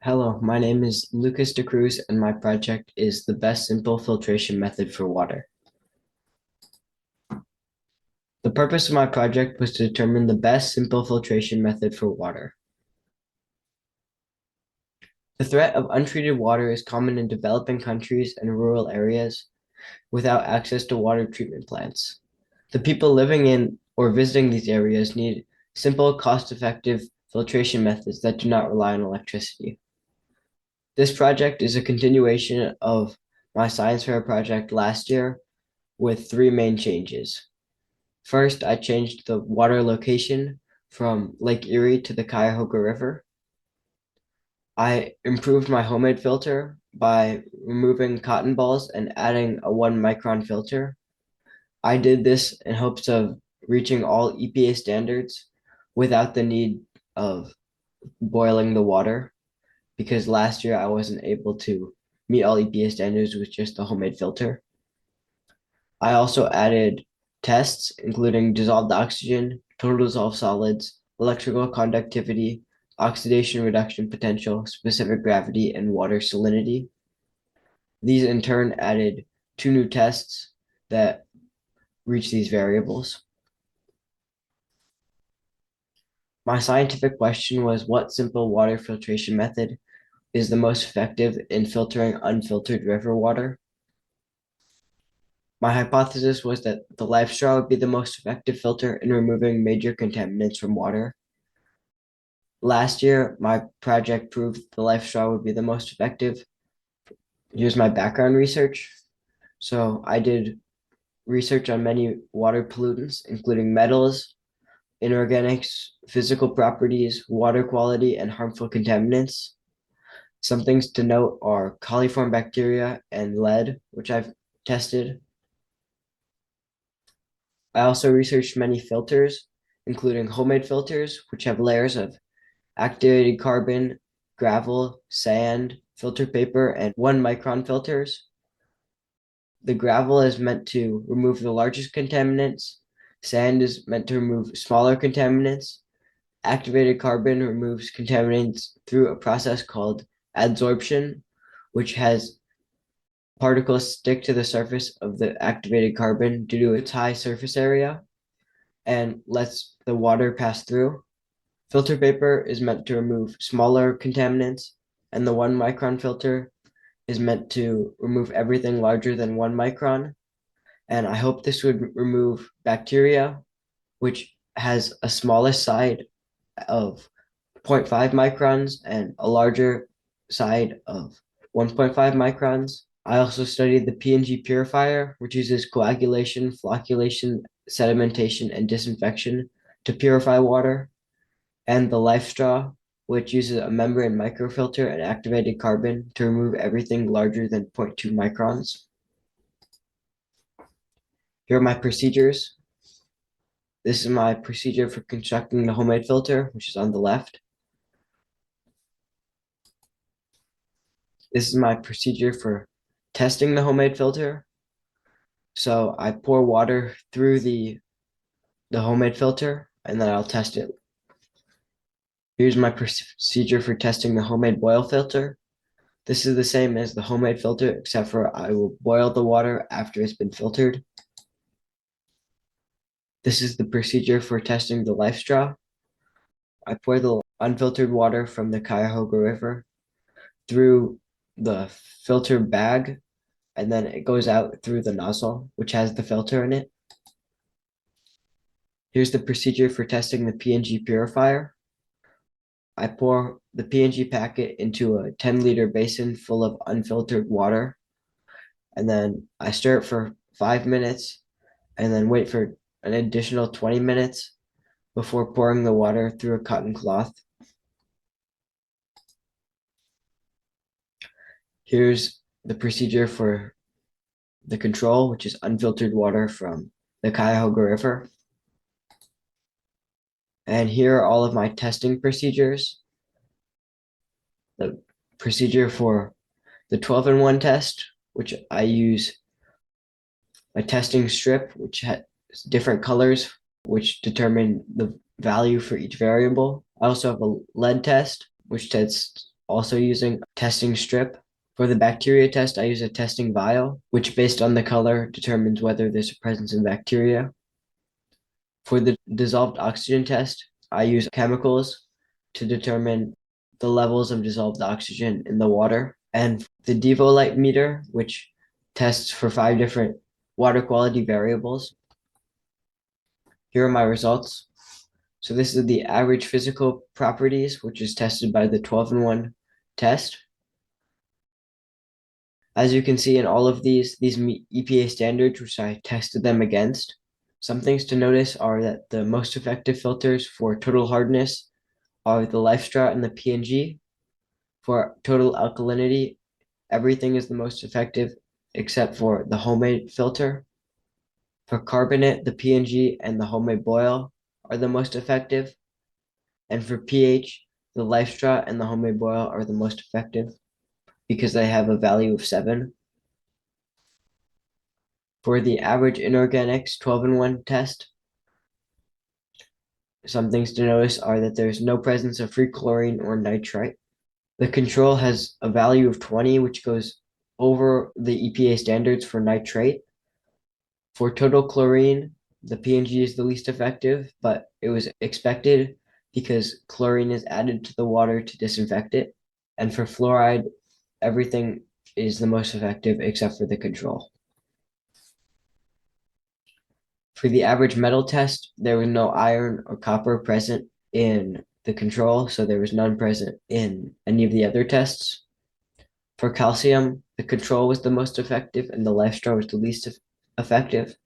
Hello, my name is Lucas De Cruz, and my project is the best simple filtration method for water. The purpose of my project was to determine the best simple filtration method for water. The threat of untreated water is common in developing countries and rural areas without access to water treatment plants. The people living in or visiting these areas need simple, cost-effective filtration methods that do not rely on electricity. This project is a continuation of my science fair project last year with three main changes. First, I changed the water location from Lake Erie to the Cuyahoga River. I improved my homemade filter by removing cotton balls and adding a 1 micron filter. I did this in hopes of reaching all EPA standards without the need of boiling the water, because last year I wasn't able to meet all EPA standards with just the homemade filter. I also added tests including dissolved oxygen, total dissolved solids, electrical conductivity, oxidation reduction potential, specific gravity, and water salinity. These in turn added two new tests that reach these variables. My scientific question was, what simple water filtration method is the most effective in filtering unfiltered river water? My hypothesis was that the life straw would be the most effective filter in removing major contaminants from water. Last year, my project proved the life straw would be the most effective. Here's my background research. So I did research on many water pollutants, including metals, inorganics, physical properties, water quality, and harmful contaminants. Some things to note are coliform bacteria and lead, which I've tested. I also researched many filters, including homemade filters, which have layers of activated carbon, gravel, sand, filter paper, and 1 micron filters. The gravel is meant to remove the largest contaminants. Sand is meant to remove smaller contaminants. Activated carbon removes contaminants through a process called adsorption, which has particles stick to the surface of the activated carbon due to its high surface area and lets the water pass through. Filter paper is meant to remove smaller contaminants, and the 1 micron filter is meant to remove everything larger than 1 micron. And I hope this would remove bacteria, which has a smallest side of 0.5 microns and a larger side of 1.5 microns. I also studied the PNG purifier, which uses coagulation, flocculation, sedimentation, and disinfection to purify water, and the life straw, which uses a membrane microfilter and activated carbon to remove everything larger than 0.2 microns. Here are my procedures. This is my procedure for constructing the homemade filter, which is on the left. This is my procedure for testing the homemade filter. So I pour water through the homemade filter, and then I'll test it. Here's my procedure for testing the homemade boil filter. This is the same as the homemade filter, except for I will boil the water after it's been filtered. This is the procedure for testing the life straw. I pour the unfiltered water from the Cuyahoga River through the filter bag, and then it goes out through the nozzle, which has the filter in it. Here's the procedure for testing the PNG purifier. I pour the PNG packet into a 10-liter basin full of unfiltered water, and then I stir it for 5 minutes and then wait for an additional 20 minutes before pouring the water through a cotton cloth. Here's the procedure for the control, which is unfiltered water from the Cuyahoga River. And here are all of my testing procedures. The procedure for the 12-in-1 test, which I use a testing strip, which has different colors, which determine the value for each variable. I also have a lead test, which tests also using a testing strip. For the bacteria test, I use a testing vial, which based on the color determines whether there's a presence of bacteria. For the dissolved oxygen test, I use chemicals to determine the levels of dissolved oxygen in the water. And the Devolite meter, which tests for 5 different water quality variables. Here are my results. So this is the average physical properties, which is tested by the 12-in-1 test. As you can see in all of these meet EPA standards, which I tested them against. Some things to notice are that the most effective filters for total hardness are the LifeStraw and the P&G. For total alkalinity, everything is the most effective except for the homemade filter. For carbonate, the P&G and the homemade boil are the most effective. And for pH, the LifeStraw and the homemade boil are the most effective because they have a value of 7. For the average inorganics 12-in-1 test, some things to notice are that there's no presence of free chlorine or nitrite. The control has a value of 20, which goes over the EPA standards for nitrate. For total chlorine, the P&G is the least effective, but it was expected because chlorine is added to the water to disinfect it. And for fluoride, everything is the most effective except for the control. For the average metal test, there was no iron or copper present in the control, so there was none present in any of the other tests. For calcium, the control was the most effective and the LifeStraw was the least effective.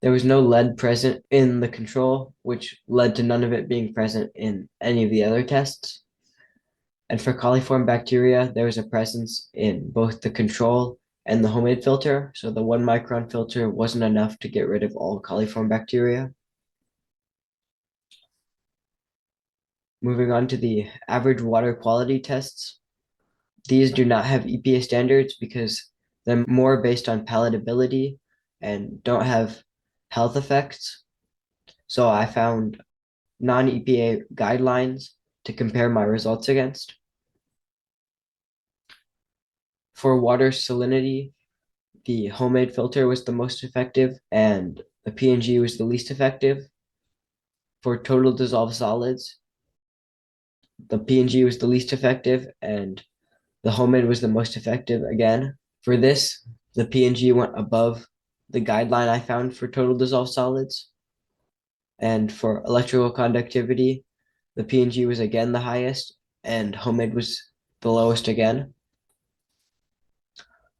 There was no lead present in the control, which led to none of it being present in any of the other tests. And for coliform bacteria, there was a presence in both the control and the homemade filter. So the 1 micron filter wasn't enough to get rid of all coliform bacteria. Moving on to the average water quality tests. These do not have EPA standards because they're more based on palatability and don't have health effects. So I found non-EPA guidelines to compare my results against. For water salinity, the homemade filter was the most effective and the P&G was the least effective. For total dissolved solids, the P&G was the least effective and the homemade was the most effective again. For this, the P&G went above the guideline I found for total dissolved solids. And for electrical conductivity, the P&G was again the highest and homemade was the lowest again.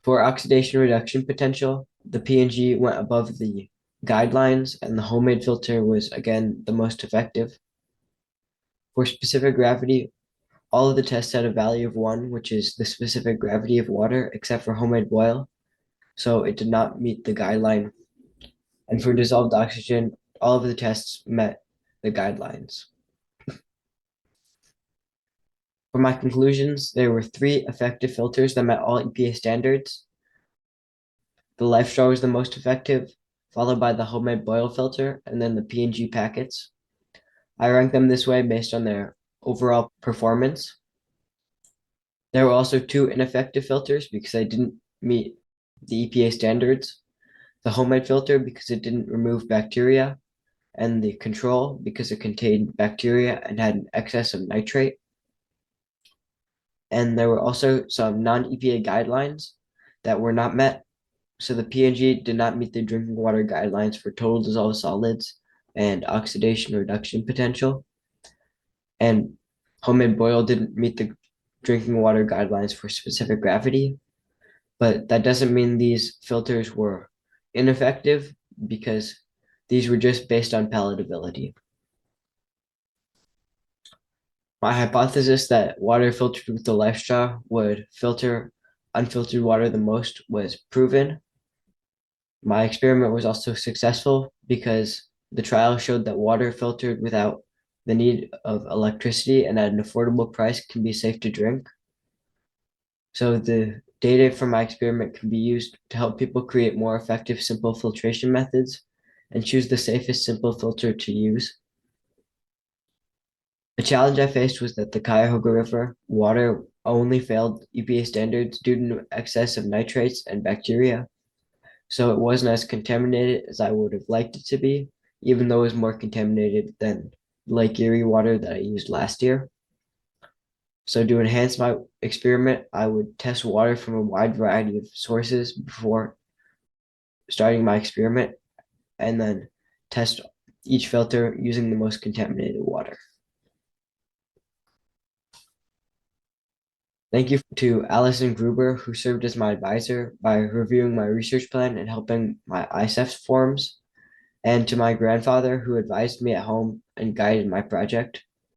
For oxidation reduction potential, the P&G went above the guidelines and the homemade filter was again the most effective. For specific gravity, all of the tests had a value of 1, which is the specific gravity of water, except for homemade boil. So it did not meet the guideline. And for dissolved oxygen, all of the tests met the guidelines. For my conclusions, there were 3 effective filters that met all EPA standards. The LifeStraw was the most effective, followed by the homemade boil filter, and then the P&G packets. I rank them this way based on their overall performance. There were also 2 ineffective filters because they didn't meet the EPA standards. The homemade filter because it didn't remove bacteria, and the control because it contained bacteria and had an excess of nitrate. And there were also some non-EPA guidelines that were not met. So the P&G did not meet the drinking water guidelines for total dissolved solids and oxidation reduction potential. And homemade boil didn't meet the drinking water guidelines for specific gravity. But that doesn't mean these filters were ineffective because these were just based on palatability. My hypothesis that water filtered with the LifeStraw would filter unfiltered water the most was proven. My experiment was also successful because the trial showed that water filtered without the need of electricity and at an affordable price can be safe to drink. So the data from my experiment can be used to help people create more effective simple filtration methods and choose the safest simple filter to use. A challenge I faced was that the Cuyahoga River water only failed EPA standards due to excess of nitrates and bacteria, so it wasn't as contaminated as I would have liked it to be, even though it was more contaminated than Lake Erie water that I used last year. So to enhance my experiment, I would test water from a wide variety of sources before starting my experiment, and then test each filter using the most contaminated water. Thank you to Allison Gruber, who served as my advisor by reviewing my research plan and helping my ISEF forms, and to my grandfather, who advised me at home and guided my project.